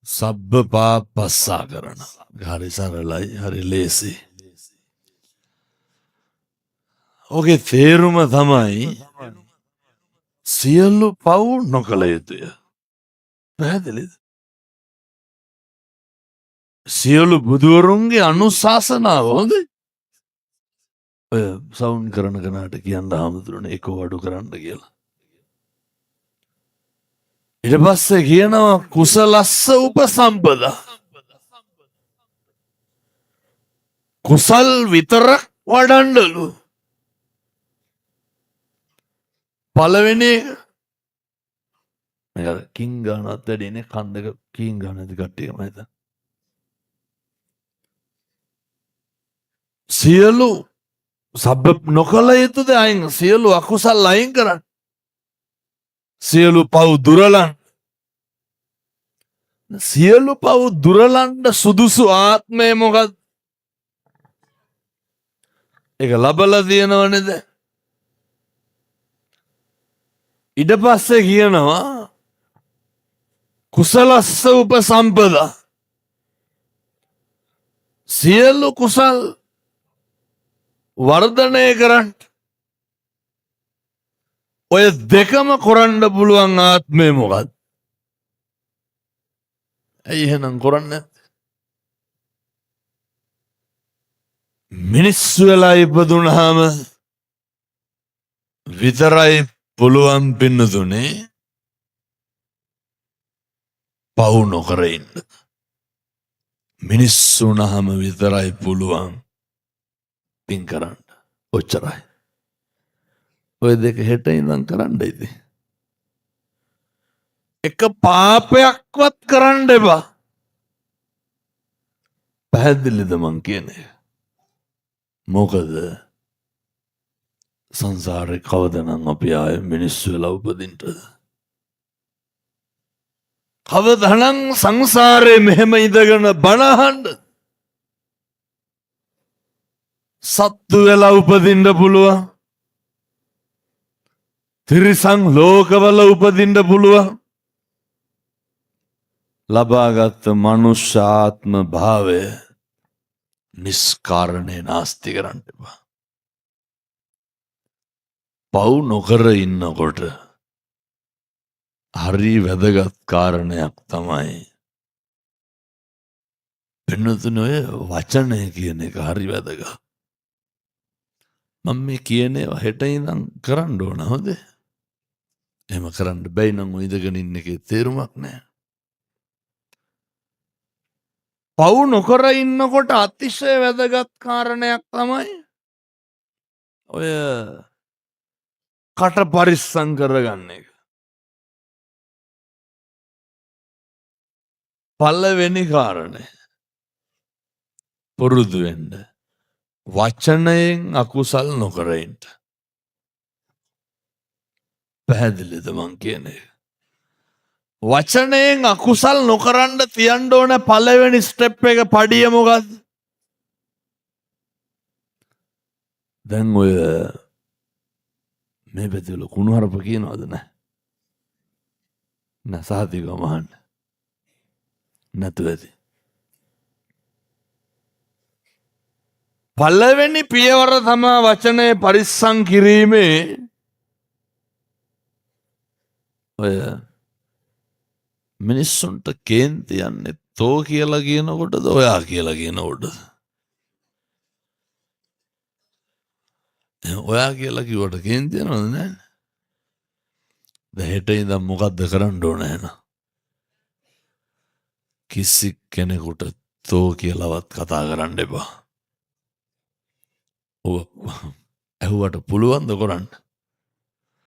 සබ්බ පාපස්සා කරන. හරි සරලයි, හරි ලේසි. ඕකේ තේරුම තමයි සියලු පව් නොකළ යුතුය. පැහැදිලිද? සියලු බුදුවරුන්ගේ අනුශාසනාව හොඳයි. ඔය සවුන් කරන කනට කියන්න හාමුදුරනේ එක වඩු කරන්න කියලා. ඊට පස්සේ කියනවා කුසලස්ස උපසම්පදා. කුසල් විතරක් වඩන්නලු. පළවෙනි එක කින් ගානත් වැඩිනේ කන් දෙක කින් ගාන ඇති කට්ටියම හිතන්න. සියලු සබ්බ නොකළ යුතුද අයින් සියලු අකුසල් අයින් කරන්න. සියලු පව් දුරලන්. සියලු පව් දුරලන්ට සුදුසු ආත්මය මොකක්ද? ඒක ලබලා තියෙනවනේද? ඊට පස්සේ කියනවා කුසලස්ස උපසම්පදා. සියලු කුසල් වර්ධනය කරන්න. ඔය දෙකම කරන්න පුළුවන් ආත්මය මොකක්ද? ඇයි එහෙනම් කරන්නේ නැත්තේ? මිනිස්සු වෙලා ඉපදුනහම විතරයි පුළුවන් පින්නතුනේ පව් නොකර ඉන්න. මිනිස්සු වුණාම විතරයි පුළුවන් පින් කරන්න. ඔච්චරයි. ඔය දෙක හෙට ඉඳන් කරන්න ඉතින්. එක පාපයක්වත් කරන්න එපා. පැහැදිලිද මං කියන්නේ? මොකද සංසාරේ කවදනම් අපි ආය මිනිස්සු වෙලා උපදින්නද? කවදනම් සංසාරේ මෙහෙම ඉඳගෙන බණ අහන්න? සත්තු වෙලා උපදින්න පුළුවන්. තිරිසන් ලෝකවල උපදින්න පුළුවන්. ලබාගත් මනුෂ්‍ය ආත්ම භාවය නිස්කාරණේ නාස්ති කරන්න එපා. පව් නොකර ඉන්නකොට හරි වැදගත් කාරණයක් තමයි පින්නතුනේ ඔය වචනය කියන එක හරි වැදගත්. මම මේ කියන ඒවා හෙට ඉඳන් කරන්න ඕන හොඳ? එහෙම කරන්න බැයි නම් ඔය ඉඳගෙන ඉන්න එකේ තේරුමක් නැහැ. පව් නොකර ඉන්නකොට අතිශය වැදගත් කාරණයක් තමයි ඔය කට පරිස්සම් කරගන්න එක. පළවෙනි කාරණය පුරුදු වෙන්න වචනයෙන් අකුසල් නොකර ඉන්න. පැහැදිලිද මං කියන්නේ? වචනයෙන් අකුසල් නොකරන්න තියන්න ඕන පළවෙනි ස්ටෙප් එක පඩිය මොකද්ද? දැන් ඔය මේ පැතිවල කුණුහරුප කියනවද නැහැ? නැසහතිකම අහන්න. නැතුව ඇති. පළවෙනි පියවර තමයි වචනය පරිස්සම් කිරීමේ ඔය මිනිස්සුන්ට කේන්ති යන්නේ තෝ කියලා කියනකොටද ඔයා කියලා කියනකොටද? ඔයා කියලා කිව්වට කේන්ති යනවද නැහැ? දැන් හෙට ඉඳන් මොකද්ද කරන්න ඕන එහෙනම්? කිසි කෙනෙකුට තෝ කියලාවත් කතා කරන්න එපා. ඔව් ඇහුවට පුළුවන් ද කරන්න?